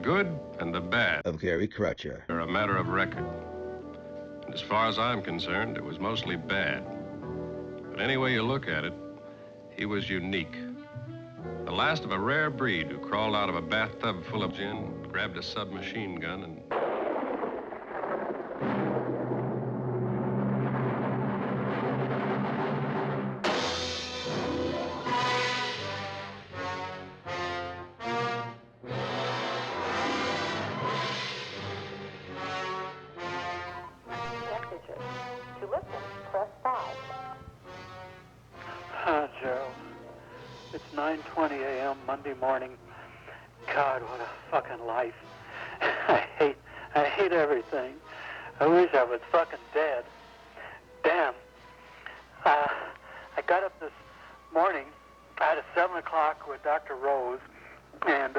good and the bad of Gary Crutcher are a matter of record. And as far as I'm concerned, it was mostly bad. But any way you look at it, he was unique. The last of a rare breed who crawled out of a bathtub full of gin, grabbed a submachine gun, and... To listen, press 5. Gerald. It's 9:20 a.m. Monday morning. God, what a fucking life. I hate everything. I wish I was fucking dead. Damn. I got up this morning. I had a 7 o'clock with Dr. Rose, and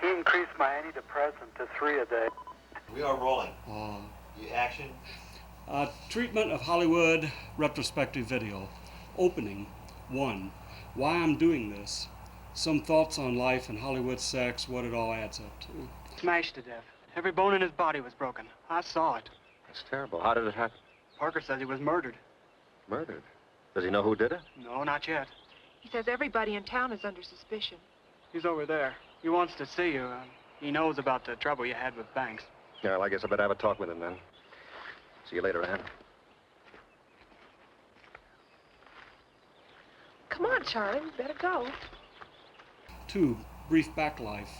he increased my antidepressant to 3 a day. We are rolling. You action. Treatment of Hollywood retrospective video. Opening 1. Why I'm doing this. Some thoughts on life and Hollywood sex, what it all adds up to. Smashed to death. Every bone in his body was broken. I saw it. That's terrible. How did it happen? Parker says he was murdered. Murdered? Does he know who did it? No, not yet. He says everybody in town is under suspicion. He's over there. He wants to see you. He knows about the trouble you had with Banks. Yeah, well, I guess I better have a talk with him then. See you later, Ann. Come on, Charlie, we better go. 2. Brief back life.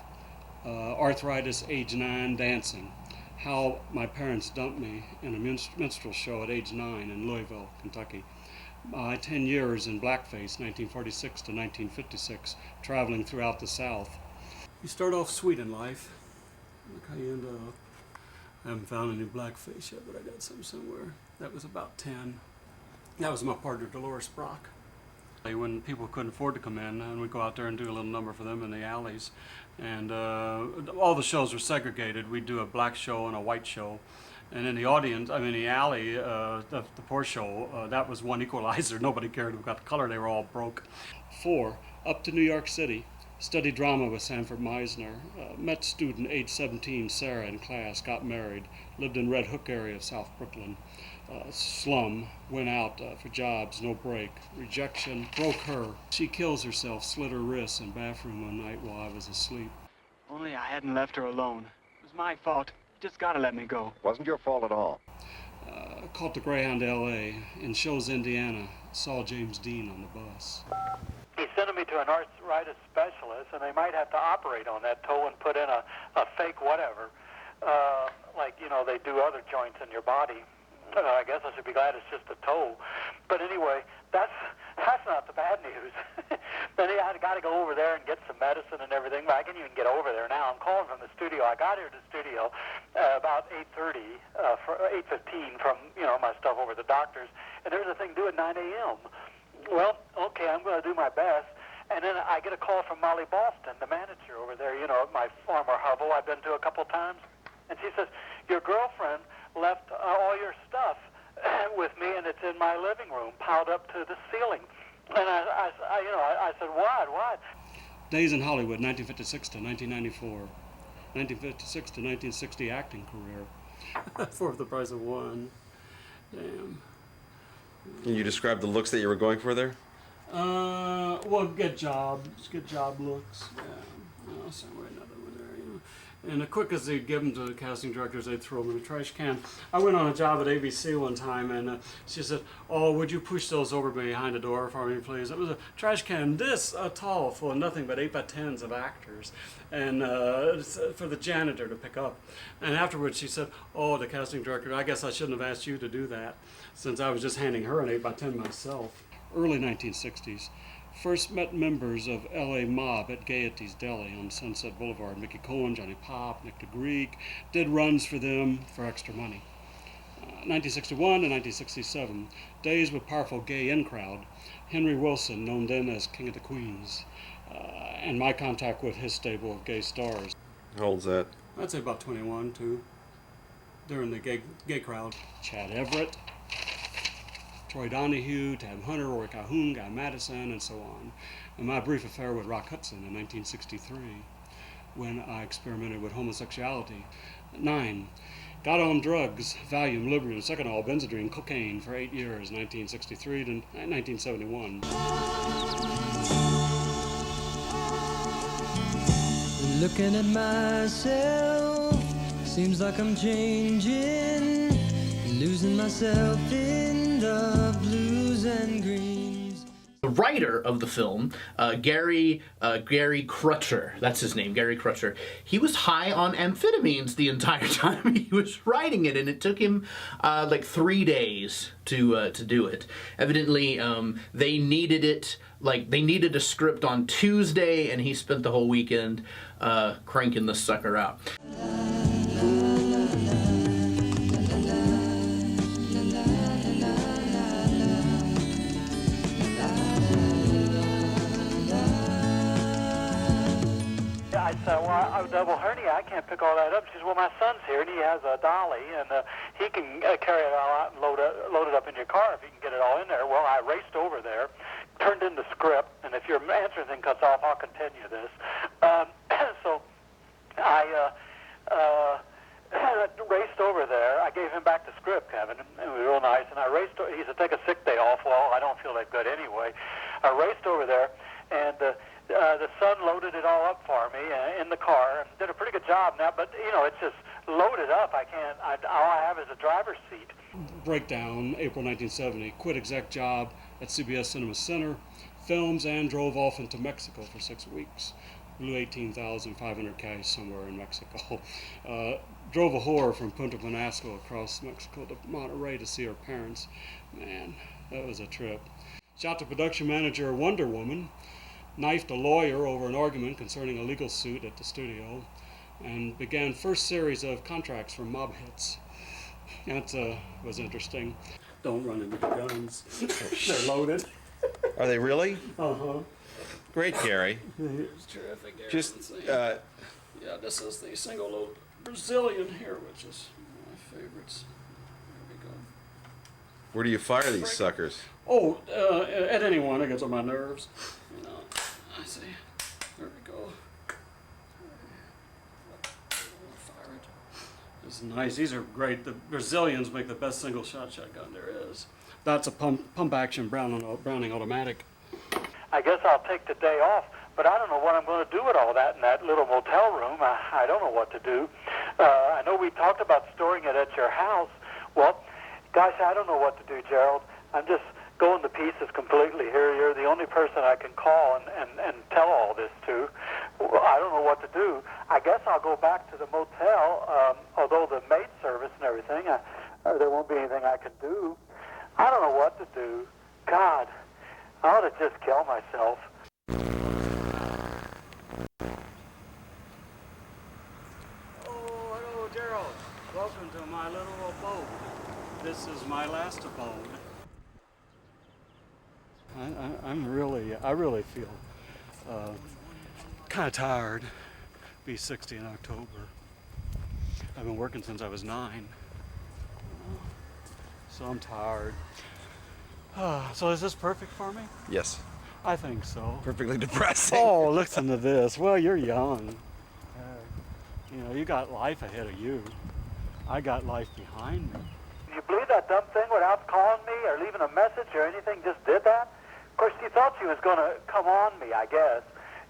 Arthritis, age 9, dancing. How my parents dumped me in a minstrel show at age 9 in Louisville, Kentucky. 10 years in blackface, 1946 to 1956, traveling throughout the South. You start off sweet in life. Look how you end up. I haven't found any blackface yet, but I got some somewhere. That was about 10. That was my partner, Dolores Brock. When people couldn't afford to come in, and we'd go out there and do a little number for them in the alleys. And all the shows were segregated. We'd do a black show and a white show. And in the audience, I mean the alley, the poor show, that was one equalizer. Nobody cared who got the color, they were all broke. 4. Up to New York City. Studied drama with Sanford Meisner. Met student age 17, Sarah, in class, got married. Lived in Red Hook area of South Brooklyn. Slum, went out for jobs, no break. Rejection broke her. She kills herself, slit her wrists in bathroom one night while I was asleep. Only I hadn't left her alone. It was my fault. You just gotta let me go. Wasn't your fault at all. Caught the Greyhound to L.A. In Shows, Indiana. Saw James Dean on the bus. He's sending me to an arthritis specialist, and they might have to operate on that toe and put in a fake whatever. Like, you know, they do other joints in your body. I guess I should be glad it's just a toe. But anyway, that's not the bad news. Then I got to go over there and get some medicine and everything. But I can even get over there now. I'm calling from the studio. I got here to the studio about 8:30, for 8:15 from, you know, my stuff over at the doctor's. And there's a thing due at 9 a.m. Well, okay, I'm going to do my best. And then I get a call from Molly Boston, the manager over there, you know, at my former hovel I've been to a couple times. And she says, your girlfriend left all your stuff with me, and it's in my living room, piled up to the ceiling. And I said, what? Days in Hollywood, 1956 to 1994. 1956 to 1960 acting career. 4 of the price of 1. Damn. Can you describe the looks that you were going for there? Well, good job looks. Yeah, you know, somewhere another one there, you know. And the quick as they'd give them to the casting directors, they'd throw them in a trash can. I went on a job at ABC one time, and she said, "Oh, would you push those over behind the door for me, please?" It was a trash can this tall, full of nothing but 8x10s of actors, and for the janitor to pick up. And afterwards, she said, "Oh, the casting director, I guess I shouldn't have asked you to do that, since I was just handing her an 8x10 myself." Early 1960s. First met members of L.A. Mob at Gaiety's Deli on Sunset Boulevard. Mickey Cohen, Johnny Pop, Nick the Greek. Did runs for them for extra money. 1961 to 1967. Days with powerful gay in-crowd. Henry Wilson, known then as King of the Queens. And my contact with his stable of gay stars. How old's that? I'd say about 21, too. During the gay crowd. Chad Everett, Troy Donahue, Tab Hunter, Roy Calhoun, Guy Madison, and so on. And my brief affair with Rock Hudson in 1963. when I experimented with homosexuality. 9. Got on drugs, Valium, Librium, Seconal, Benzodrine, cocaine for 8 years, 1963 to 1971. Looking at myself, seems like I'm changing, losing myself in the blues and greens. The writer of the film, Gary Crutcher, that's his name, Gary Crutcher, he was high on amphetamines the entire time he was writing it, and it took him like 3 days to do it. Evidently, they needed it, like they needed a script on Tuesday, and he spent the whole weekend cranking this sucker out. I said, well, I have a double hernia. I can't pick all that up. She says, well, my son's here, and he has a dolly, and he can carry it all out and load it up in your car if he can get it all in there. Well, I raced over there, turned in the script, and if your answering thing cuts off, I'll continue this. So I raced over there. I gave him back the script, Kevin, and it was real nice. And I raced. He said, take a sick day off. Well, I don't feel that good anyway. I raced over there, and the son loaded it all up for me in the car and did a pretty good job now. But you know, it's just loaded up. All I have is a driver's seat. Breakdown, April 1970. Quit exec job at CBS Cinema Center. Films and drove off into Mexico for 6 weeks. Blew 18,500 cash somewhere in Mexico. Drove a whore from Punta Penasco across Mexico to Monterrey to see her parents. Man, that was a trip. Shot the production manager Wonder Woman. Knifed a lawyer over an argument concerning a legal suit at the studio. And began first series of contracts for mob hits. That was interesting. Don't run into the guns. They're loaded. Are they really? Uh-huh. Great, Gary. It's terrific, Gary. Just, yeah, this is the single load Brazilian here, which is one of my favorites. There we go. where do you fire these suckers? Oh, at anyone. It gets on my nerves. You know, I see. There we go. Fire it. This is nice. These are great. The Brazilians make the best single shot shotgun there is. That's a pump action Browning automatic. I guess I'll take the day off, but I don't know what I'm going to do with all that in that little motel room. I don't know what to do. I know we talked about storing it at your house. Well, gosh, I don't know what to do, Gerald. I'm just going to pieces completely here. You're the only person I can call and tell all this to. Well, I don't know what to do. I guess I'll go back to the motel, although the maid service and everything, there won't be anything I can do. I don't know what to do. God, I ought to just kill myself. Oh, hello, Gerald. Welcome to my little abode. This is my last abode. I really feel kind of tired. Be 60 in October. I've been working since I was 9. So I'm tired. So is this perfect for me? Yes. I think so. Perfectly depressing. Oh, listen to this. Well, you're young. You know, you got life ahead of you. I got life behind me. You believe that dumb thing without calling me or leaving a message or anything? Just did that? Of course, she thought she was going to come on me, I guess.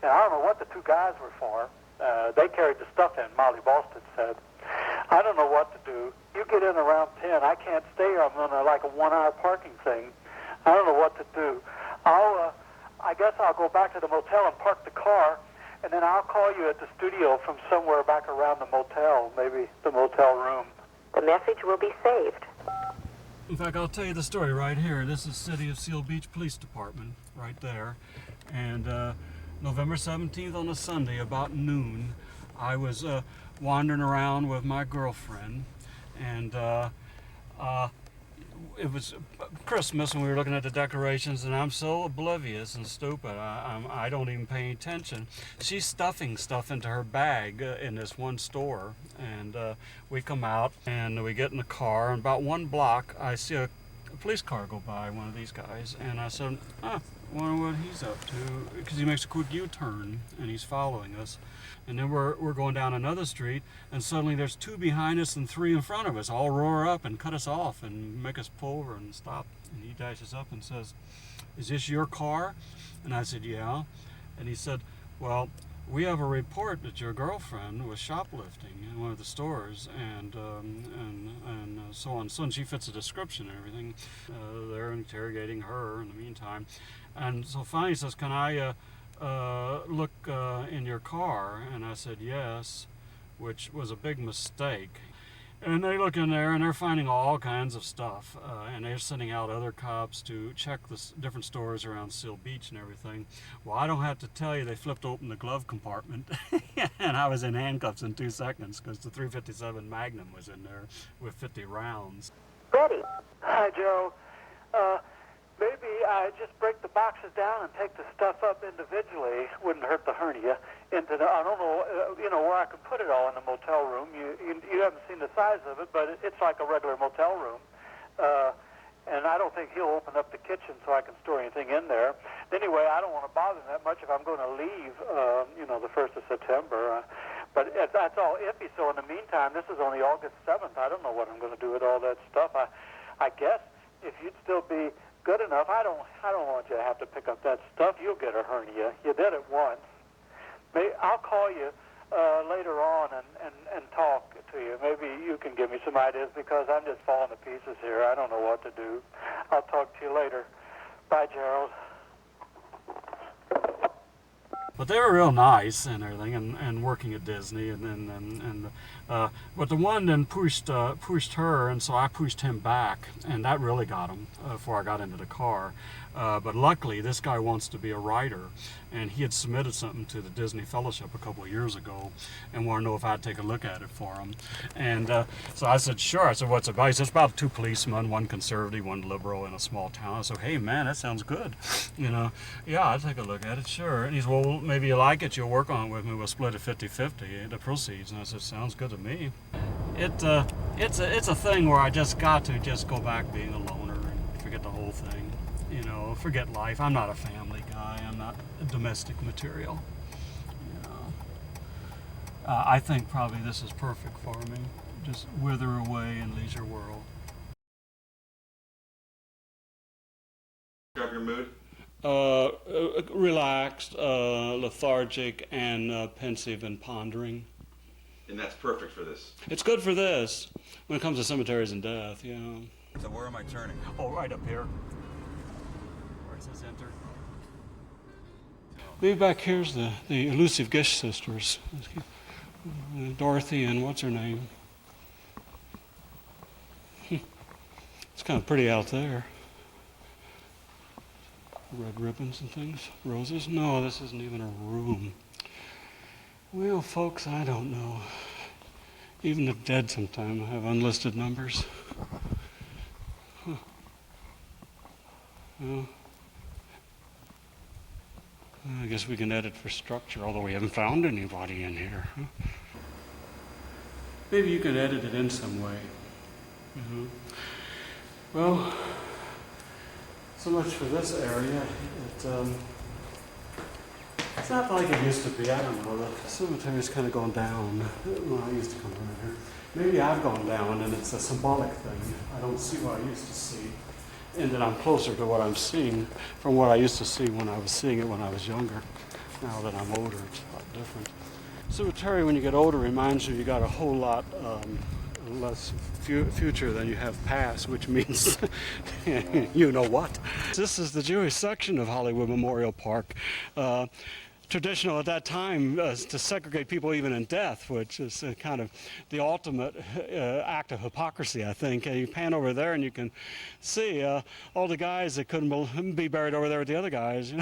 And I don't know what the two guys were for. They carried the stuff in, Molly Boston said. I don't know what to do. You get in around 10. I can't stay here. I'm on like a 1-hour parking thing. I don't know what to do. I guess I'll go back to the motel and park the car, and then I'll call you at the studio from somewhere back around the motel, maybe the motel room. The message will be saved. In fact, I'll tell you the story right here. This is City of Seal Beach Police Department, right there. And November 17th on a Sunday, about noon, I was wandering around with my girlfriend, and it was Christmas, and we were looking at the decorations, and I'm so oblivious and stupid, I don't even pay attention. She's stuffing stuff into her bag in this one store, and we come out, and we get in the car, and about 1 block, I see a police car go by, one of these guys, and I said, wonder what he's up to, because he makes a quick U-turn and he's following us. And then we're going down another street, and suddenly there's 2 behind us and 3 in front of us, all roar up and cut us off and make us pull over and stop. And he dashes up and says, "Is this your car?" And I said, "Yeah." And he said, "Well, we have a report that your girlfriend was shoplifting in one of the stores, and so on." So and she fits the description and everything. They're interrogating her in the meantime. And so finally he says, "Can I look in your car?" And I said yes, which was a big mistake. And they look in there and they're finding all kinds of stuff, and they're sending out other cops to check the different stores around Seal Beach and everything. Well, I don't have to tell you, they flipped open the glove compartment and I was in handcuffs in 2 seconds because the .357 Magnum was in there with 50 rounds. Ready. Hi, Joe. Maybe I just break the boxes down and take the stuff up individually. Wouldn't hurt the hernia. Into the, I don't know, where I could put it all in the motel room. You haven't seen the size of it, but it's like a regular motel room. And I don't think he'll open up the kitchen so I can store anything in there. Anyway, I don't want to bother him that much if I'm going to leave, the 1st of September. But that's all iffy. So in the meantime, this is only August 7th. I don't know what I'm going to do with all that stuff. I guess if you'd still be good enough, I don't want you to have to pick up that stuff. You'll get a hernia. You did it once. I'll call you later on and talk to you. Maybe you can give me some ideas because I'm just falling to pieces here. I don't know what to do. I'll talk to you later. Bye, Gerald. But they were real nice and everything, and working at Disney, but the one then pushed her, and so I pushed him back, and that really got him before I got into the car. But luckily, this guy wants to be a writer, and he had submitted something to the Disney Fellowship a couple of years ago, and wanted to know if I'd take a look at it for him. And so I said, sure. I said, what's it about? He said, it's about 2 policemen, 1 conservative, 1 liberal in a small town. I said, hey man, that sounds good. Yeah, I'll take a look at it, sure. And he said, well, maybe you like it, you'll work on it with me, we'll split it 50-50, the proceeds. And I said, sounds good to me. It's a thing where I just got to just go back being a loner and forget the whole thing. Forget life. I'm not a family guy. I'm not domestic material. I think probably this is perfect for me. Just wither away in leisure world. Describe your mood. Relaxed, lethargic, and pensive and pondering. And that's perfect for this. It's good for this when it comes to cemeteries and death. So where am I turning? Oh, right up here. Where it says enter. Maybe back here's the elusive Gish sisters. Dorothy and what's her name? It's kind of pretty out there. Red ribbons and things. Roses? No, this isn't even a room. Well, folks, I don't know. Even the dead sometimes have unlisted numbers. Huh. Well, I guess we can edit for structure, although we haven't found anybody in here. Huh? Maybe you can edit it in some way. Well, so much for this area. It's not like it used to be. I don't know. The cemetery's kind of gone down when I used to come around here. Maybe I've gone down and it's a symbolic thing. I don't see what I used to see. And that I'm closer to what I'm seeing from what I used to see when I was seeing it when I was younger. Now that I'm older, it's a lot different. Cemetery, when you get older, reminds you got a whole lot less future than you have past, which means you know what. This is the Jewish section of Hollywood Memorial Park. Traditional at that time to segregate people even in death, which is kind of the ultimate act of hypocrisy, I think. You pan over there and you can see all the guys that couldn't be buried over there with the other guys,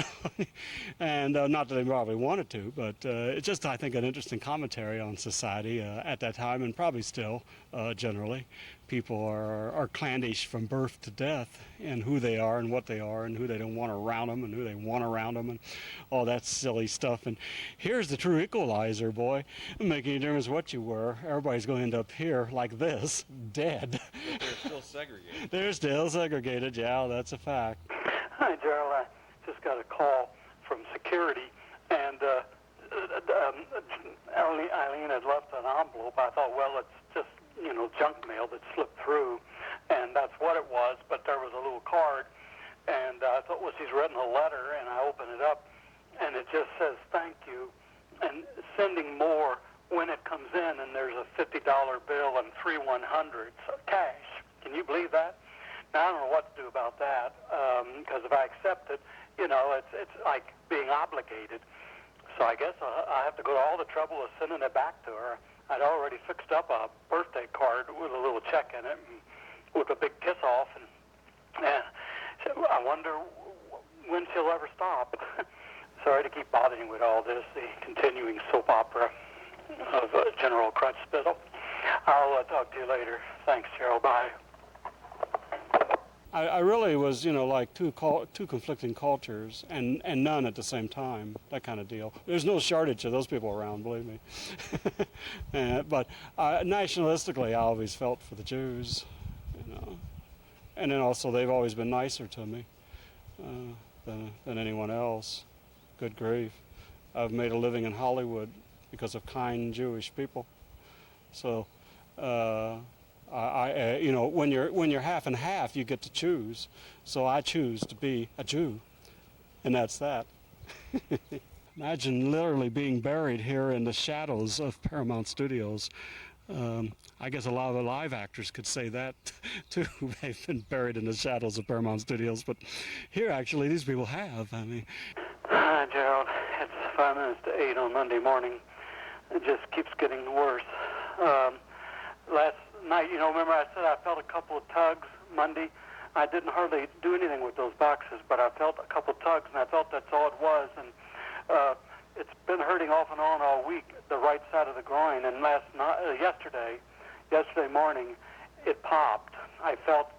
and not that they probably wanted to, but it's just, I think, an interesting commentary on society at that time, and probably still generally. People are clannish from birth to death, and who they are and what they are and who they don't want around them and who they want around them and all that silly stuff. And here's the true equalizer, boy. Making a difference what you were. Everybody's going to end up here like this, dead. But they're still segregated. They're still segregated, yeah, that's a fact. Hi, Gerald. I just got a call from security, and Eileen had left an envelope. I thought, well, it's just, junk mail that slipped through, and that's what it was, but there was a little card, and I thought, well, she's written a letter, and I opened it up, and it just says, thank you, and sending more when it comes in, and there's a $50 bill and 3 100s cash. Can you believe that? Now, I don't know what to do about that, because if I accept it, it's like being obligated. So I guess I have to go to all the trouble of sending it back to her. I'd already fixed up a birthday card with a little check in it and with a big kiss off, and so I wonder when she'll ever stop. Sorry to keep bothering with all this, the continuing soap opera of General Crutchspittle. I'll talk to you later. Thanks, Gerald. Bye. I really was, like two conflicting cultures and none at the same time, that kind of deal. There's no shortage of those people around, believe me. But nationalistically, I always felt for the Jews, And then also, they've always been nicer to me than anyone else. Good grief. I've made a living in Hollywood because of kind Jewish people. So, when you're half and half, you get to choose. So I choose to be a Jew, and that's that. Imagine literally being buried here in the shadows of Paramount Studios. I guess a lot of the live actors could say that too. They've been buried in the shadows of Paramount Studios, but here actually these people have. I mean, hi, Gerald. It's 5 minutes to 8 on Monday morning. It just keeps getting worse. Last night, remember I said I felt a couple of tugs Monday? I didn't hardly do anything with those boxes, but I felt a couple of tugs, and I felt that's all it was. And it's been hurting off and on all week, the right side of the groin. And yesterday morning, it popped. I felt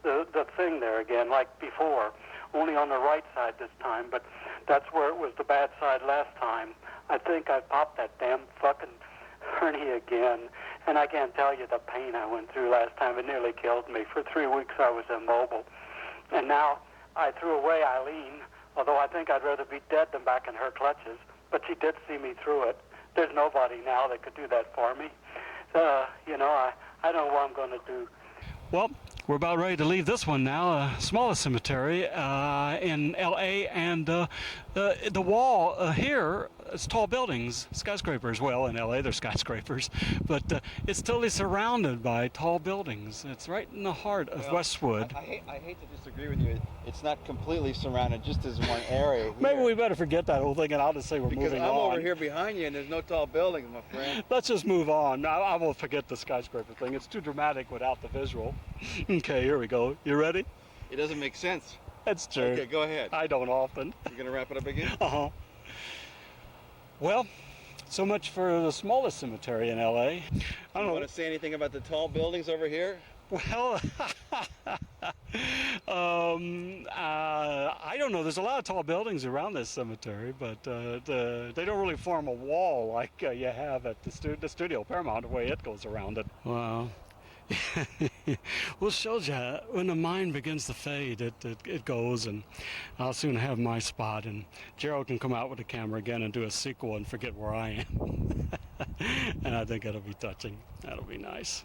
the thing there again, like before, only on the right side this time. But that's where it was the bad side last time. I think I popped that damn fucking hernia again. And I can't tell you the pain I went through last time. It nearly killed me. For 3 weeks I was immobile. And now I threw away Eileen, although I think I'd rather be dead than back in her clutches. But she did see me through it. There's nobody now that could do that for me. I don't know what I'm going to do. well, we're about ready to leave this one now, smallest cemetery in L.A., and the wall here is tall buildings, skyscrapers. Well, in L.A. they're skyscrapers, but it's totally surrounded by tall buildings. It's right in the heart of Westwood. I hate to disagree with you. It's not completely surrounded, just as one area here. Maybe we better forget that whole thing, and I'll just say we're moving on. Because I'm over here behind you, and there's no tall buildings, my friend. Let's just move on. I will forget the skyscraper thing. It's too dramatic without the visual. Okay, here we go. You ready? It doesn't make sense. That's true. Okay, go ahead. I don't often. You gonna wrap it up again? Uh-huh. Well, so much for the smallest cemetery in L.A. I don't know. Want to say anything about the tall buildings over here? Well, I don't know. There's a lot of tall buildings around this cemetery, but they don't really form a wall like you have at the studio Paramount, the way it goes around it. Wow. Well, shows you when the mind begins to fade, it goes, and I'll soon have my spot, and Gerald can come out with the camera again and do a sequel and forget where I am. And I think that'll be touching. That'll be nice.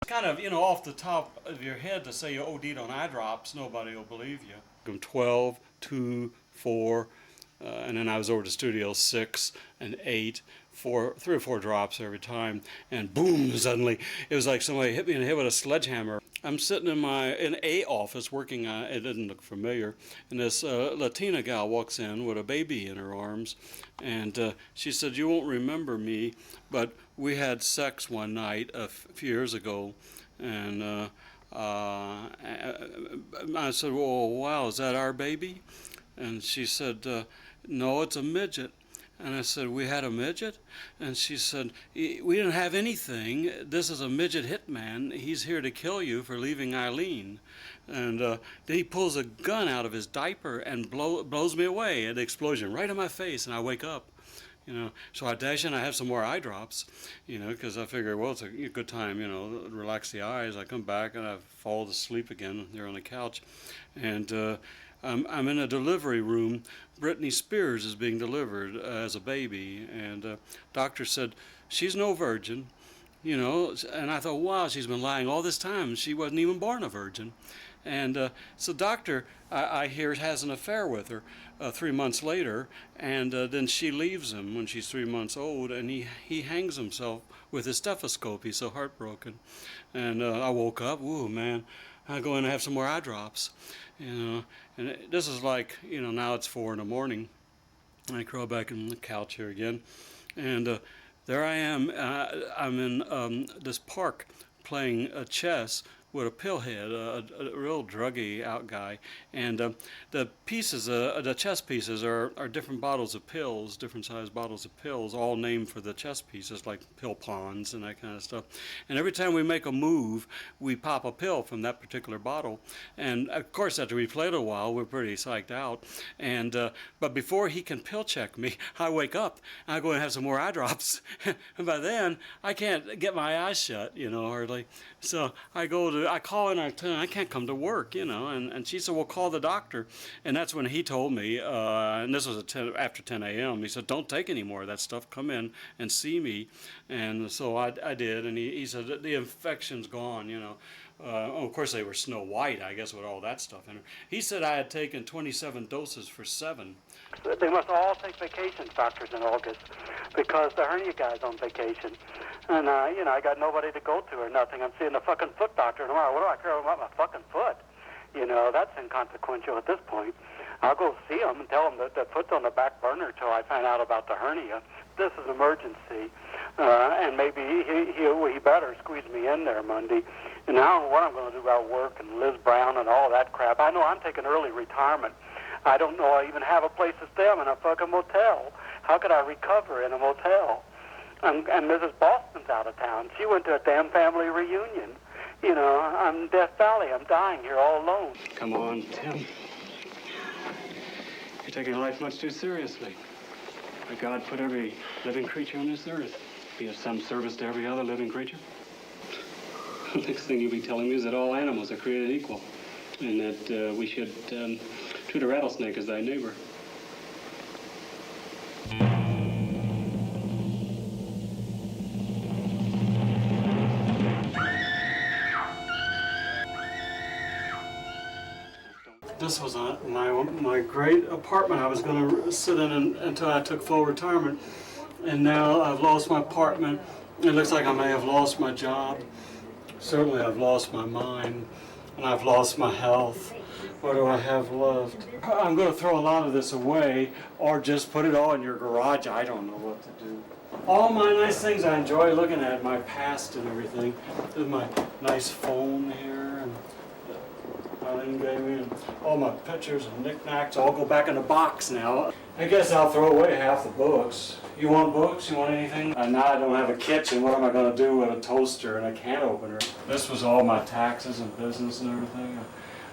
Kind of, off the top of your head to say you OD'd on eye drops, nobody will believe you. 12, 2, 4, and then I was over to studio 6 and 8. 3 or 4 drops every time, and boom, suddenly it was like somebody hit me in the head with a sledgehammer. I'm sitting in a office working on it. Didn't look familiar, and this Latina gal walks in with a baby in her arms, and she said, "You won't remember me, but we had sex one night a few years ago." And I said, "Well, wow, is that our baby?" And she said, "No, it's a midget." And I said, "We had a midget?" And she said, "We didn't have anything. This is a midget hitman. He's here to kill you for leaving Eileen." And then he pulls a gun out of his diaper and blows me away. An explosion right in my face, and I wake up. So I dash in, I have some more eye drops, because I figure, well, it's a good time, relax the eyes. I come back and I fall asleep again there on the couch. And I'm in a delivery room. Britney Spears is being delivered as a baby. And doctor said, she's no virgin, and I thought, wow, she's been lying all this time. She wasn't even born a virgin. And so doctor, I hear, has an affair with her 3 months later, and then she leaves him when she's 3 months old, and he hangs himself with his stethoscope. He's so heartbroken. And I woke up, ooh, man, I go in and have some more eye drops. And this is like, now it's 4 in the morning. And I crawl back in the couch here again. And there I am. I'm in this park playing chess with a pillhead, a real druggy out guy. And the pieces, the chess pieces are different bottles of pills, different sized bottles of pills, all named for the chess pieces, like pill pawns and that kind of stuff. And every time we make a move, we pop a pill from that particular bottle. And of course, after we played a while, we're pretty psyched out. And but before he can pill check me, I wake up, and I go and have some more eye drops. And by then, I can't get my eyes shut, hardly. So I call and I tell her I can't come to work, and she said, well, call the doctor. And that's when he told me, and this was after 10 a.m., he said, don't take any more of that stuff, come in and see me. And so I did, and he said, the infection's gone, of course they were snow white, I guess, with all that stuff in her. He said I had taken 27 doses for 7. They must all take vacations, doctors, in August, because the hernia guy's on vacation. And, I got nobody to go to or nothing. I'm seeing the fucking foot doctor tomorrow. What do I care about my fucking foot? That's inconsequential at this point. I'll go see him and tell him that the foot's on the back burner till I find out about the hernia. This is emergency, and maybe he better squeeze me in there Monday. And I don't know what I'm going to do about work and Liz Brown and all that crap. I know I'm taking early retirement. I don't know I even have a place to stay. I'm in a fucking motel. How could I recover in a motel? And Mrs. Boston's out of town. She went to a damn family reunion. I'm Death Valley. I'm dying here all alone. Come on, Tim. You're taking life much too seriously. But God put every living creature on this earth be of some service to every other living creature. The next thing you'll be telling me is that all animals are created equal, and that we should treat a rattlesnake as thy neighbor. This was my great apartment I was going to sit in until I took full retirement. And now I've lost my apartment. It looks like I may have lost my job. Certainly I've lost my mind, and I've lost my health. What do I have left? I'm going to throw a lot of this away, or just put it all in your garage. I don't know what to do. All my nice things I enjoy looking at, my past and everything. There's my nice phone here, and Eileen gave me, and all my pictures and knickknacks all go back in the box now. I guess I'll throw away half the books. You want books? You want anything? Now I don't have a kitchen. What am I going to do with a toaster and a can opener? This was all my taxes and business and everything.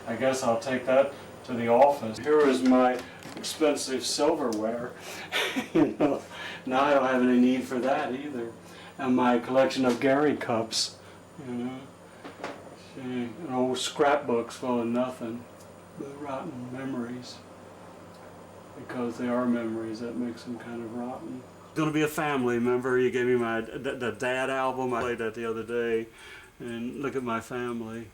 I guess I'll take that to the office. Here is my expensive silverware. Now I don't have any need for that either. And my collection of Gary cups. See, old scrapbooks full of nothing but rotten memories. Because they are memories, that makes them kind of rotten. It's going to be a family, remember? You gave me the Dad album. I played that the other day. And look at my family.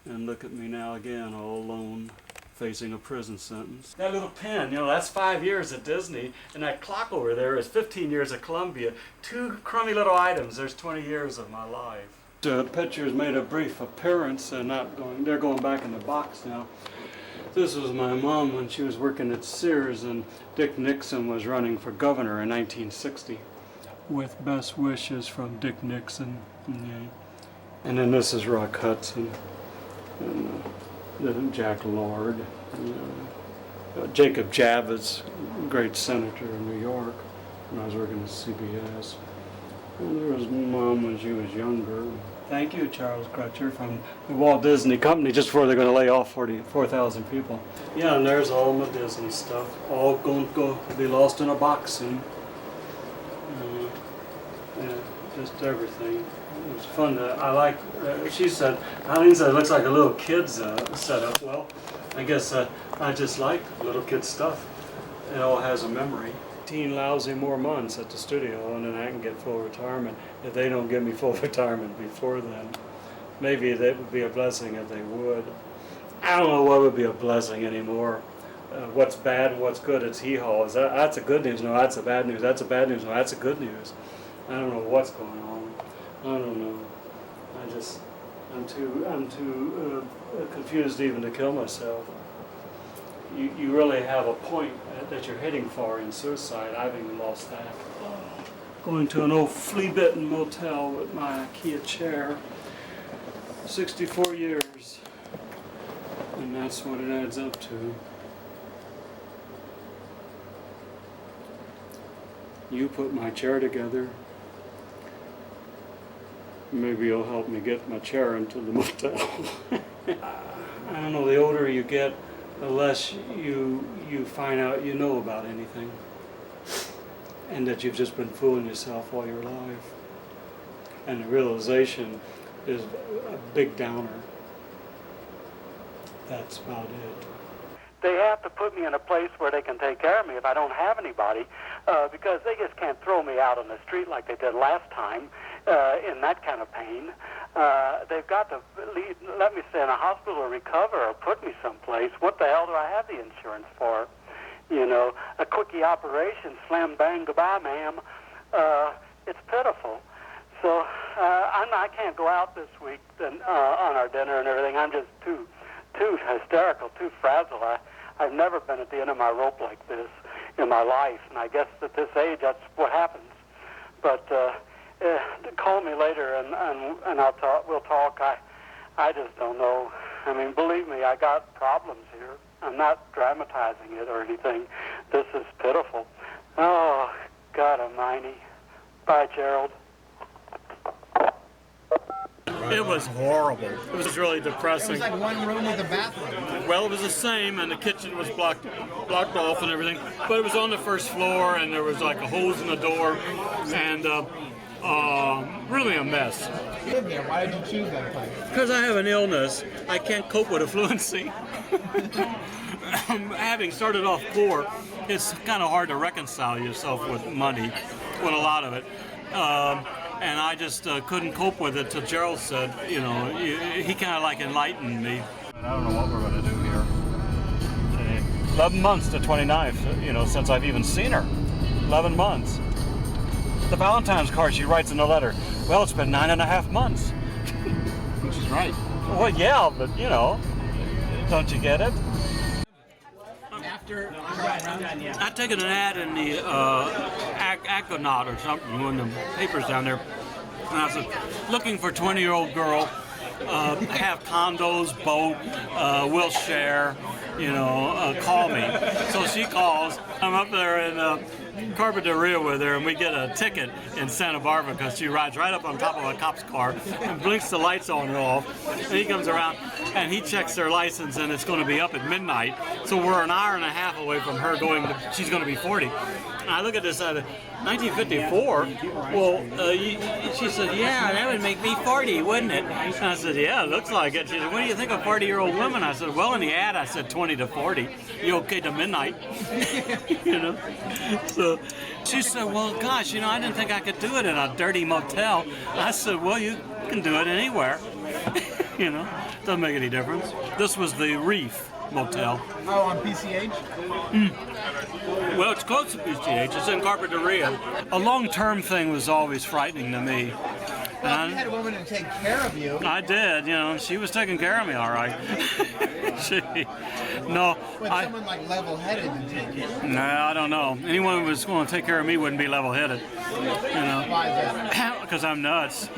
And look at me now again, all alone, facing a prison sentence. That little pen, that's 5 years at Disney. And that clock over there is 15 years at Columbia. 2 crummy little items. There's 20 years of my life. The pictures made a brief appearance. They're going back in the box now. This was my mom when she was working at Sears, and Dick Nixon was running for governor in 1960. With best wishes from Dick Nixon. Yeah. And then this is Rock Hudson, and Jack Lord, Jacob Javits, great senator in New York when I was working at CBS. And there was Mom when she was younger. Thank you, Charles Crutcher, from the Walt Disney Company, just before they're going to lay off 4,000 people. Yeah, and there's all my Disney stuff, all going to be lost in a box soon. Yeah, just everything. It was fun to, she said, Eileen said it looks like a little kid's setup. Well, I guess I just like little kid stuff. It all has a memory. 18 lousy more months at the studio and then I can get full retirement. If they don't give me full retirement before then, maybe that would be a blessing if they would. I don't know what would be a blessing anymore. What's bad and what's good, it's hee-haw. That's a good news, no, that's a bad news. That's a bad news, no, that's a good news. I don't know what's going on. I don't know. I'm too confused even to kill myself. You really have a point that you're hitting for in suicide. I've even lost that. Going to an old flea-bitten motel with my IKEA chair. 64 years. And that's what it adds up to. You put my chair together. Maybe you'll help me get my chair into the motel. I don't know, the older you get, the less you find out you know about anything. And that you've just been fooling yourself all your life. And the realization is a big downer. That's about it. They have to put me in a place where they can take care of me if I don't have anybody, because they just can't throw me out on the street like they did last time in that kind of pain. They've got to let me stay in a hospital to recover or put me someplace. What the hell do I have the insurance for? You know, a quickie operation, slam bang, goodbye, ma'am. It's pitiful. So I can't go out this week on our dinner and everything. I'm just too hysterical, too fragile. I've never been at the end of my rope like this in my life, and I guess at this age that's what happens. But call me later and I'll talk. We'll talk. I just don't know. I mean, believe me, I got problems here. I'm not dramatizing it or anything. This is pitiful. Oh, God Almighty. Bye, Gerald. It was horrible. It was really depressing. It was like one room with a bathroom. Well, it was the same, and the kitchen was blocked off and everything. But it was on the first floor, and there was like a hose in the door, and really a mess. Why did you choose that place? Because I have an illness, I can't cope with affluency. Having started off poor, it's kind of hard to reconcile yourself with money, with a lot of it. And I just couldn't cope with it till Gerald said, you know, he kind of like enlightened me. I don't know what we're going to do here. 11 months to 29th, you know, since I've even seen her. 11 months. The Valentine's card she writes in the letter, well, it's been 9.5 months. Which is right. Well, yeah, but, you know, don't you get it? I'd taken an ad in the Aquanaut or something, one of the papers down there, and I said, looking for 20-year-old girl, have condos, boat, will share, you know, call me. So she calls. I'm up there in Carpinteria with her, and we get a ticket in Santa Barbara because she rides right up on top of a cop's car and blinks the lights on and off. And he comes around and he checks their license, and it's going to be up at midnight. So we're an hour and a half away from her she's going to be 40. And I look at this, 1954. Well, she said, yeah, that would make me 40, wouldn't it? And I said, yeah, it looks like it. She said, what do you think of 40-year-old women? I said, well, in the ad, I said 20 to 40. You okay to midnight? You know? So she said, well, gosh, you know, I didn't think I could do it in a dirty motel. I said, well, you can do it anywhere. You know, doesn't make any difference. This was the Reef Motel. Oh, on PCH? Well, it's close to PCH. It's in Carpinteria. A long-term thing was always frightening to me. Well, you had a woman to take care of you. I did, you know, she was taking care of me all right. Someone like level-headed to take care of you. No, I don't know. Anyone who was going to take care of me wouldn't be level-headed. You know, why is that? Because I'm nuts.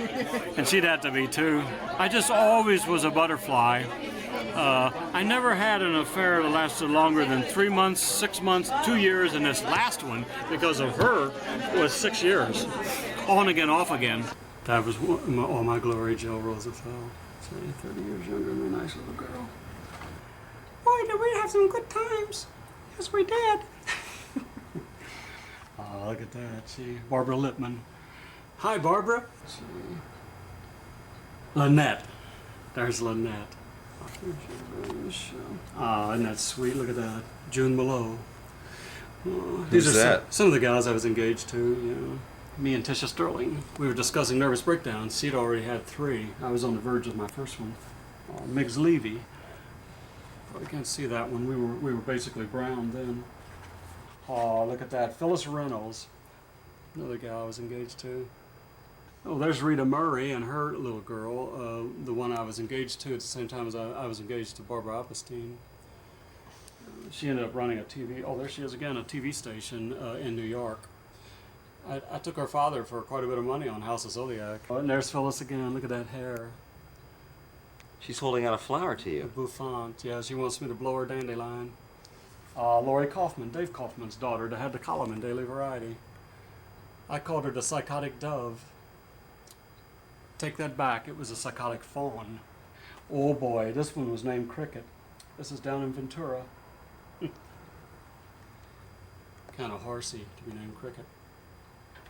And she'd have to be too. I just always was a butterfly. I never had an affair that lasted longer than 3 months, 6 months, 2 years, and this last one, because of her, was 6 years. On again, off again. That was all my glory, Jill Rosenthal. 30 years younger than a nice little girl. Boy, did we have some good times. Yes, we did. Oh, look at that. See, Barbara Lippman. Hi, Barbara. See. Lynette. There's Lynette. Oh, isn't that sweet? Look at that. June Malone. Oh, these Who's are that? some of the guys I was engaged to, you know. Me and Tisha Sterling. We were discussing nervous breakdowns. She'd already had 3. I was on the verge of my first one. Miggs Levy. Probably can't see that one. We were basically brown then. Oh, look at that. Phyllis Reynolds. Another gal I was engaged to. Oh, there's Rita Murray and her little girl, the one I was engaged to at the same time as I was engaged to Barbara Oppenstein. She ended up running a TV, oh, there she is again, a TV station in New York. I took her father for quite a bit of money on House of Zodiac. Oh, and there's Phyllis again, look at that hair. She's holding out a flower to A you. bouffant, yeah, she wants me to blow her dandelion. Lori Kaufman, Dave Kaufman's daughter, that had the column in Daily Variety. I called her the psychotic dove. Take that back, it was a psychotic fawn. Oh boy, this one was named Cricket. This is down in Ventura. Kind of horsey to be named Cricket.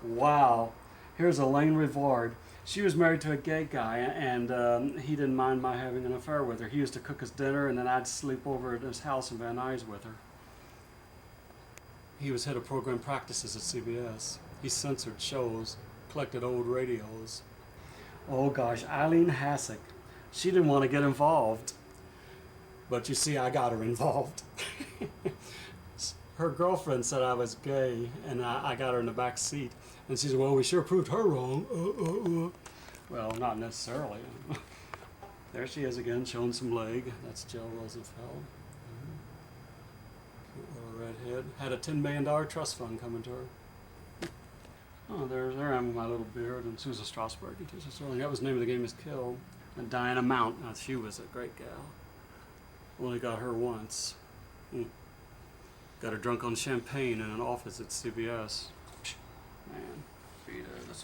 Wow, here's Elaine Rivard. She was married to a gay guy, and he didn't mind my having an affair with her. He used to cook us dinner, and then I'd sleep over at his house in Van Nuys with her. He was head of program practices at CBS. He censored shows, collected old radios. Oh gosh, Eileen Hassick. She didn't want to get involved. But you see, I got her involved. Her girlfriend said I was gay, and I got her in the back seat. And she said, well, we sure proved her wrong. Well, not necessarily. There she is again, showing some leg. That's Jill Rosenfeld. Cute little redhead. Had a $10 million trust fund coming to her. Oh, there I am with my little beard, and Susan Strasberg and Tisha Sterling. That was the name of the game is Kill. And Diana Mount. Now, she was a great gal. Only got her once. Got her drunk on champagne in an office at CBS. Man,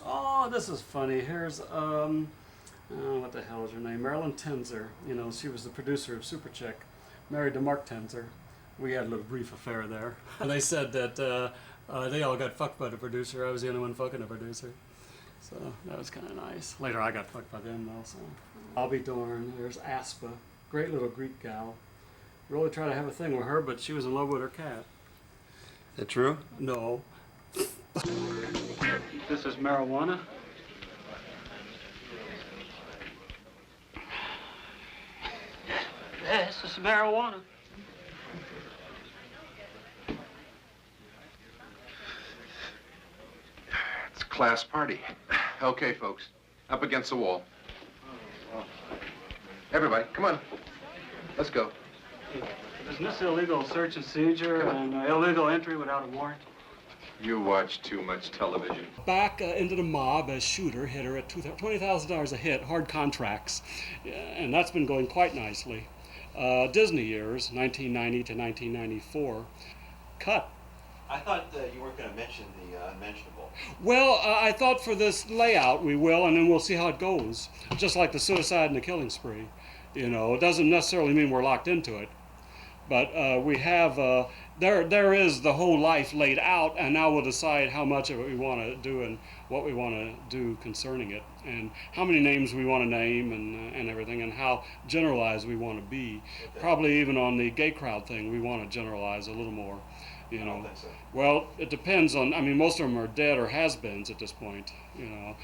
oh, this is funny. Here's what the hell is her name? Marilyn Tenzer. You know, she was the producer of Super Chick, married to Mark Tenzer. We had a little brief affair there. They said that they all got fucked by the producer. I was the only one fucking the producer. So that was kind of nice. Later I got fucked by them though. So I'll be darned. There's Aspa, great little Greek gal. Really tried to have a thing with her, but she was in love with her cat. Is that true? No. This is marijuana. This is marijuana. It's a class party. Okay, folks. Up against the wall. Everybody, come on. Let's go. Isn't this illegal search and seizure and illegal entry without a warrant? You watch too much television. Back into the mob as shooter, hit her at $20,000 a hit, hard contracts. And that's been going quite nicely. Disney years, 1990 to 1994. Cut. I thought you weren't going to mention the unmentionable. Well, I thought for this layout we will, and then we'll see how it goes. Just like the suicide and the killing spree. You know, it doesn't necessarily mean we're locked into it. But we have, there is the whole life laid out, and now we'll decide how much of it we want to do and what we want to do concerning it, and how many names we want to name and everything, and how generalized we want to be. Okay. Probably even on the gay crowd thing, we want to generalize a little more, you know. I don't think so. Well, it depends on, I mean, most of them are dead or has-beens at this point, you know.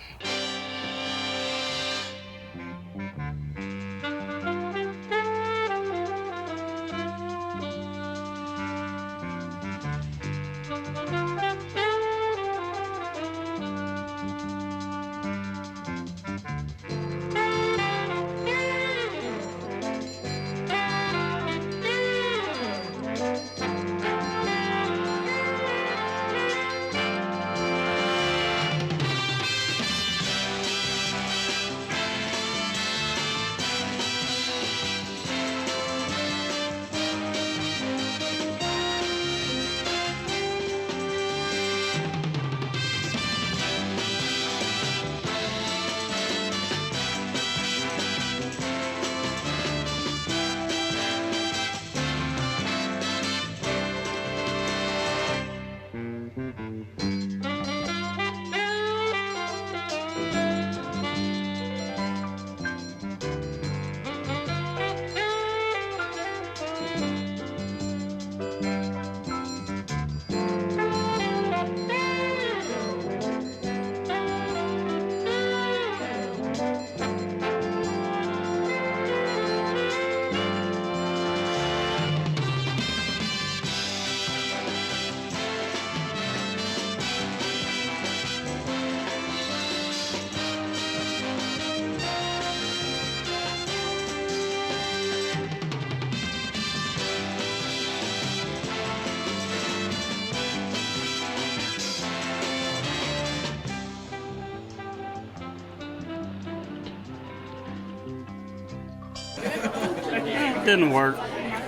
Didn't work.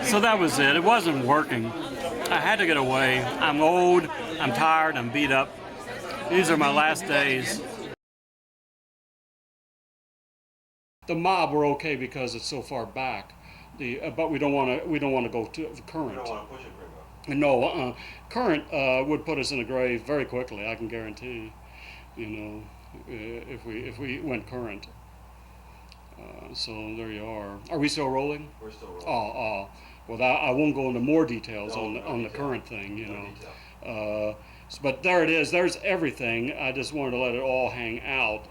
So that was it. It wasn't working. I had to get away. I'm old, I'm tired, I'm beat up. These are my last days. The mob were okay because it's so far back. But we don't want to go to current. You don't want to push it very No, well. current would put us in a grave very quickly. I can guarantee. You know, if we went current. So there you are. Are we still rolling? We're still rolling. Well, I won't go into more details on the current thing. You know, but there it is. There's everything. I just wanted to let it all hang out.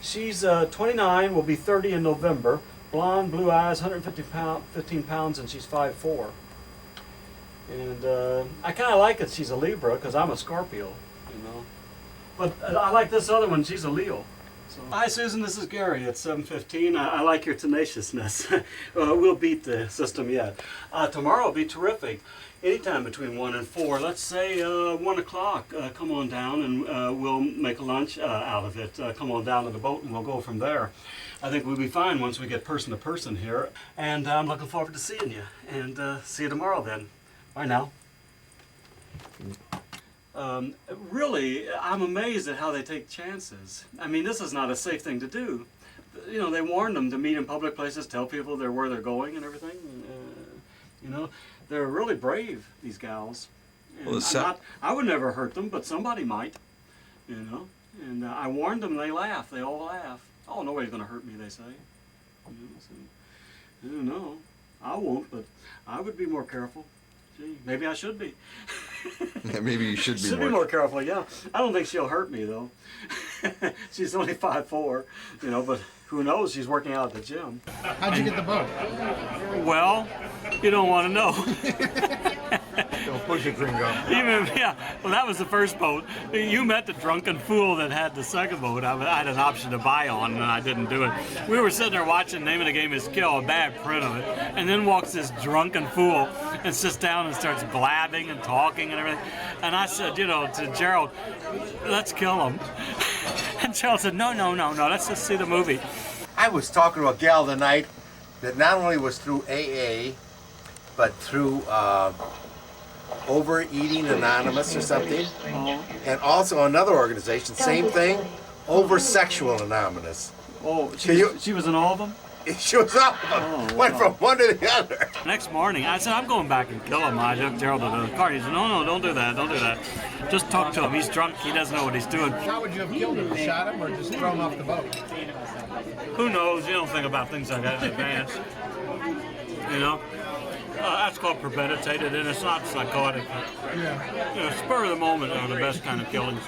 She's 29, will be 30 in November. Blonde, blue eyes, 115 pounds, and she's 5'4". And I kind of like it. She's a Libra because I'm a Scorpio, you know. But I like this other one. She's a Leo. So. Hi, Susan. This is Gary at 7:15. I like your tenaciousness. We'll beat the system yet. Tomorrow will be terrific. Anytime between 1 and 4. Let's say 1 o'clock. Come on down and we'll make a lunch out of it. Come on down to the boat and we'll go from there. I think we'll be fine once we get person to person here. And I'm looking forward to seeing you. And see you tomorrow then. Bye now. Really, I'm amazed at how they take chances. I mean, this is not a safe thing to do. You know, they warned them to meet in public places, tell people where they're going and everything. You know, they're really brave, these gals. And Well, I would never hurt them, but somebody might, you know. And I warned them, they laugh. They all laugh. Oh, nobody's going to hurt me, they say. You know, so, I don't know. I won't, but I would be more careful. Gee, maybe I should be. Yeah, maybe you should be Should be more careful, yeah. I don't think she'll hurt me, though. She's only 5'4", you know, but who knows? She's working out at the gym. How'd you get the boat? Well, you don't want to know. Don't push it, Gringo. Well, that was the first boat. You met the drunken fool that had the second boat. I had an option to buy on, and I didn't do it. We were sitting there watching. The name of the game is Kill, a bad print of it. And then walks this drunken fool and sits down and starts blabbing and talking and everything. And I said, you know, to Gerald, let's kill him. And Gerald said, no, let's just see the movie. I was talking to a gal tonight that not only was through AA, but through Overeating Anonymous or something, and also another organization, same thing, Over Sexual Anonymous. Oh, she was in all of them? She was all of them. Went from one to the other. Next morning, I said, I'm going back and kill him. I took Gerald to the car. He said, no, don't do that, don't do that. Just talk to him. He's drunk. He doesn't know what he's doing. How would you have killed him? Shot him or just throw him off the boat? Who knows? You don't think about things like that in advance. You know? That's called premeditated, and it's not psychotic. Yeah. You know, spur of the moment are the best kind of killings.